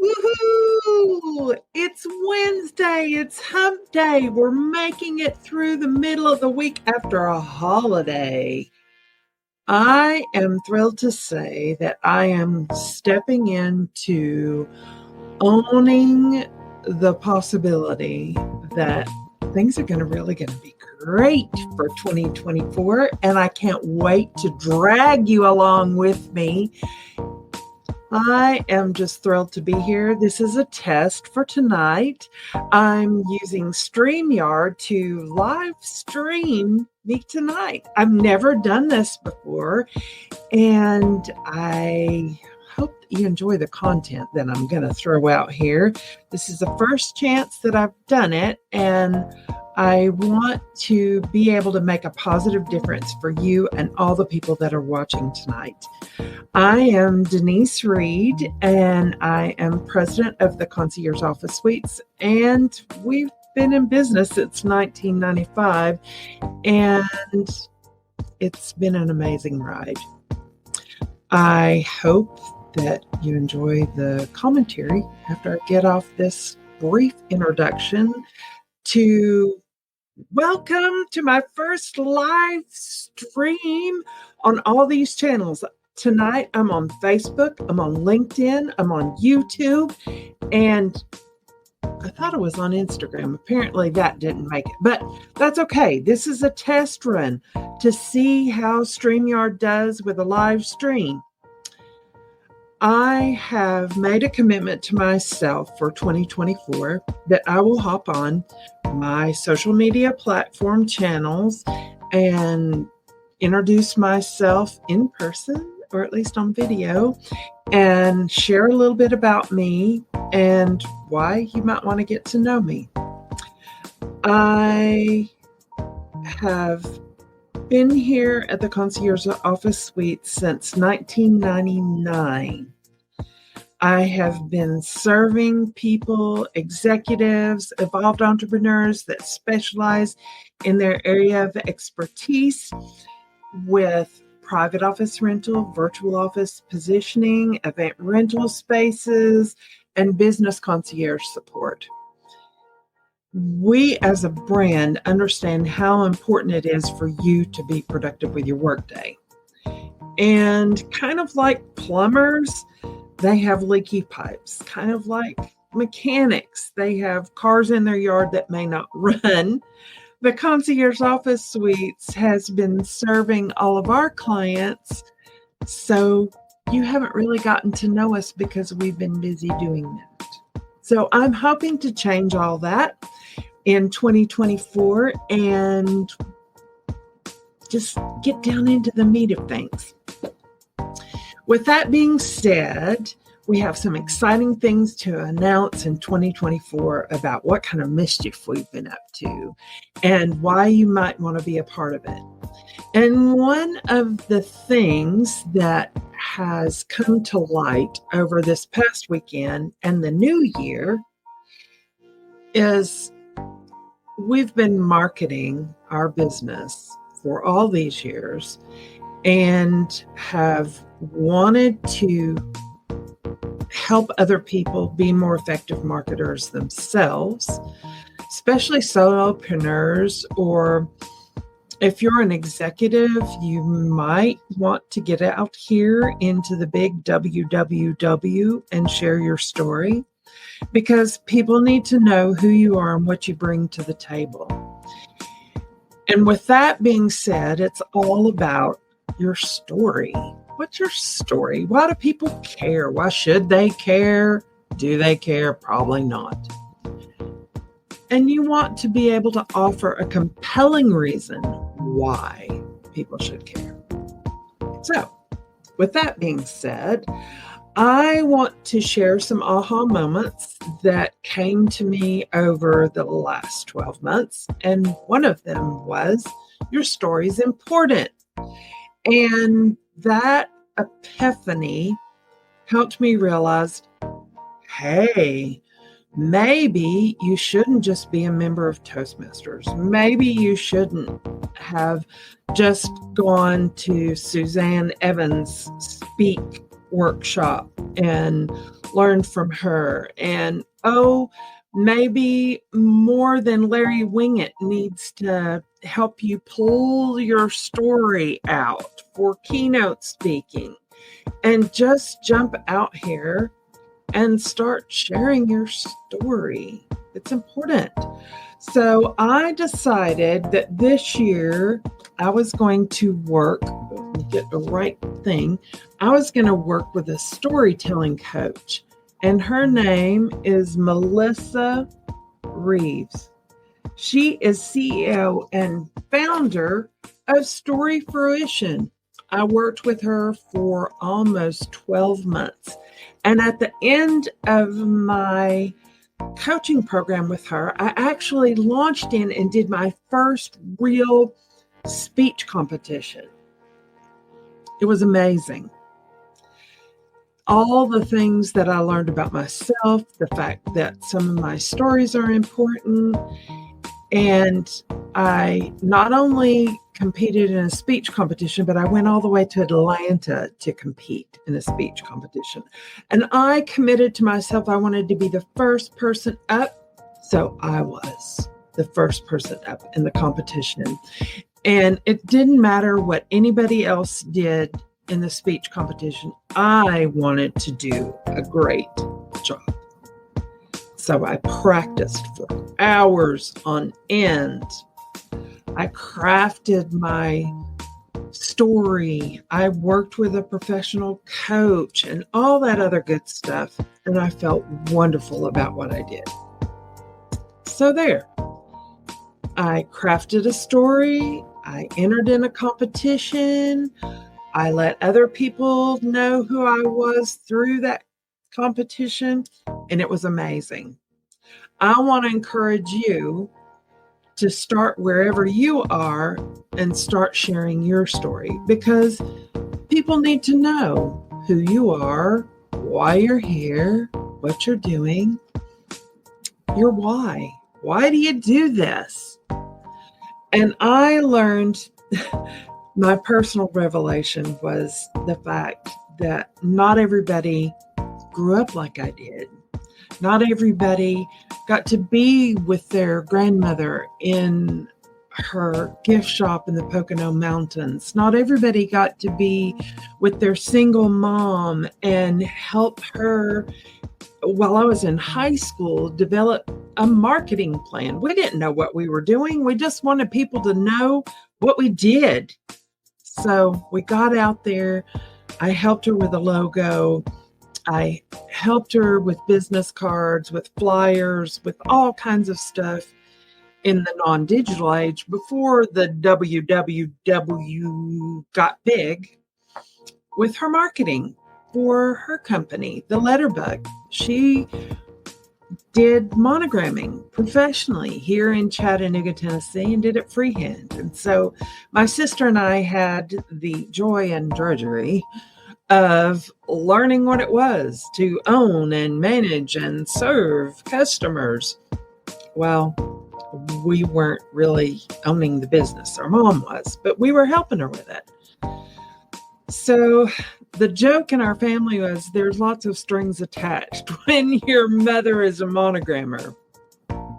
Woohoo! It's Wednesday. It's hump day. We're making it through the middle of the week after a holiday. I am thrilled to say that I am stepping into owning the possibility that things are really going to be great for 2024. And I can't wait to drag you along with me. I am just thrilled to be here. This is a test for tonight. I'm using StreamYard to live stream me tonight. I've never done this before, and I hope that you enjoy the content that I'm going to throw out here. This is the first chance that I've done it, and I want to be able to make a positive difference for you and all the people that are watching tonight. I am Denise Reeves, and I am president of the Concierge Office Suites, and we've been in business since 1995, and it's been an amazing ride. I hope that you enjoy the commentary after I get off this brief introduction to welcome to my first live stream on all these channels. Tonight, I'm on Facebook, I'm on LinkedIn, I'm on YouTube, and I thought it was on Instagram. Apparently that didn't make it, but that's okay. This is a test run to see how StreamYard does with a live stream. I have made a commitment to myself for 2024 that I will hop on my social media platform channels and introduce myself in person, or at least on video, and share a little bit about me and why you might want to get to know me. I have been here at the Concierge Office Suites since 1999. I have been serving people, executives, evolved entrepreneurs that specialize in their area of expertise with private office rental, virtual office positioning, event rental spaces, and business concierge support. We as a brand understand how important it is for you to be productive with your workday. And kind of like plumbers, they have leaky pipes. Kind of like mechanics, they have cars in their yard that may not run. The Concierge Office Suites has been serving all of our clients, so you haven't really gotten to know us because we've been busy doing that. So I'm hoping to change all that in 2024 and just get down into the meat of things. With that being said, we have some exciting things to announce in 2024 about what kind of mischief we've been up to and why you might want to be a part of it. And one of the things that has come to light over this past weekend and the new year is we've been marketing our business for all these years and have wanted to help other people be more effective marketers themselves, especially solopreneurs, or if you're an executive, you might want to get out here into the big WWW and share your story, because people need to know who you are and what you bring to the table. And with that being said, it's all about your story. What's your story? Why do people care? Why should they care? Do they care? Probably not. And you want to be able to offer a compelling reason why people should care. So, with that being said, I want to share some aha moments that came to me over the last 12 months. And one of them was, your story is important. And that epiphany helped me realize, hey, maybe you shouldn't just be a member of Toastmasters. Maybe you shouldn't have just gone to Suzanne Evans' speak workshop and learned from her. And maybe more than Larry Wingett needs to help you pull your story out for keynote speaking and just jump out here and start sharing your story. It's important. So I decided that this year I was going to get the right thing. I was going to work with a storytelling coach, and her name is Melissa Reeves. She is CEO and founder of Story Fruition. I worked with her for almost 12 months. And at the end of my coaching program with her, I actually launched in and did my first real speech competition. It was amazing. All the things that I learned about myself, the fact that some of my stories are important. And I not only competed in a speech competition, but I went all the way to Atlanta to compete in a speech competition. And I committed to myself I wanted to be the first person up. So I was the first person up in the competition. And it didn't matter what anybody else did in the speech competition. I wanted to do a great job. So I practiced for hours on end. I crafted my story. I worked with a professional coach and all that other good stuff. And I felt wonderful about what I did. So there. I crafted a story. I entered in a competition. I let other people know who I was through that competition, and it was amazing. I want to encourage you to start wherever you are and start sharing your story, because people need to know who you are, why you're here, what you're doing, your why. Why do you do this? And I learned my personal revelation was the fact that not everybody grew up like I did. Not everybody got to be with their grandmother in her gift shop in the Pocono Mountains. Not everybody got to be with their single mom and help her, while I was in high school, develop a marketing plan. We didn't know what we were doing. We just wanted people to know what we did. So we got out there. I helped her with a logo. I helped her with business cards, with flyers, with all kinds of stuff in the non-digital age before the WWW got big, with her marketing for her company, The Letterbug. She did monogramming professionally here in Chattanooga, Tennessee, and did it freehand. And so my sister and I had the joy and drudgery of learning what it was to own and manage and serve customers. Well, we weren't really owning the business. Our mom was, but we were helping her with it. So the joke in our family was there's lots of strings attached when your mother is a monogrammer.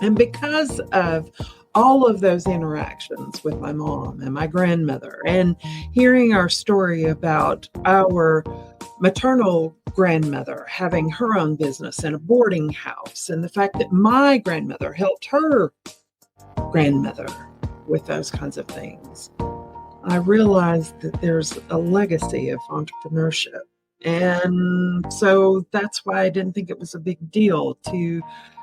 And because of all of those interactions with my mom and my grandmother, and hearing our story about our maternal grandmother having her own business and a boarding house, and the fact that my grandmother helped her grandmother with those kinds of things, I realized that there's a legacy of entrepreneurship. And so that's why I didn't think it was a big deal to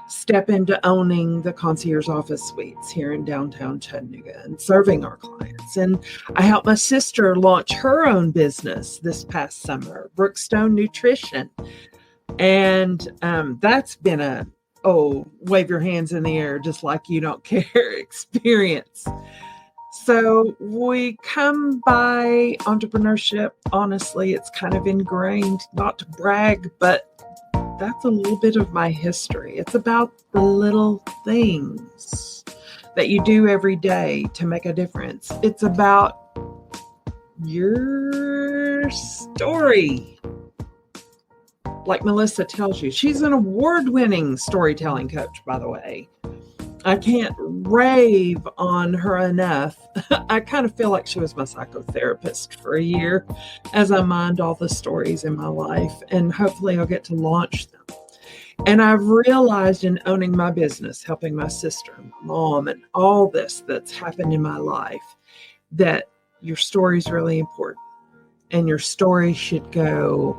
step into owning the Concierge Office Suites here in downtown Chattanooga and serving our clients. And I helped my sister launch her own business this past summer, Brookstone Nutrition. And that's been a, wave your hands in the air just like you don't care experience. So we come by entrepreneurship. Honestly, it's kind of ingrained, not to brag, but that's a little bit of my history. It's about the little things that you do every day to make a difference. It's about your story. like Melissa tells you, she's an award-winning storytelling coach, by the way. I can't rave on her enough. I kind of feel like she was my psychotherapist for a year as I mined all the stories in my life, and hopefully I'll get to launch them. And I've realized in owning my business, helping my sister and my mom and all this that's happened in my life, that your story is really important and your story should go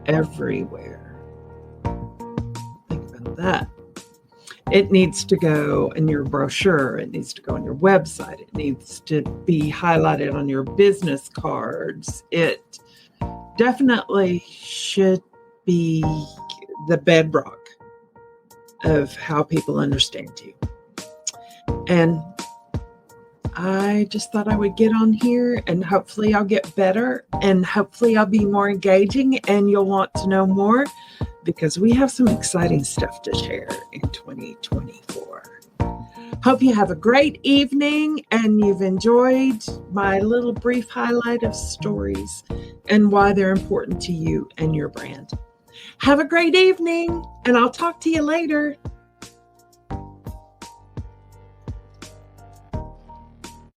everywhere. Think about that. It needs to go in your brochure. It needs to go on your website. It needs to be highlighted on your business cards. It definitely should be the bedrock of how people understand you. And I just thought I would get on here and hopefully I'll get better and hopefully I'll be more engaging and you'll want to know more because we have some exciting stuff to share in 2024. Hope you have a great evening and you've enjoyed my little brief highlight of stories and why they're important to you and your brand. Have a great evening and I'll talk to you later.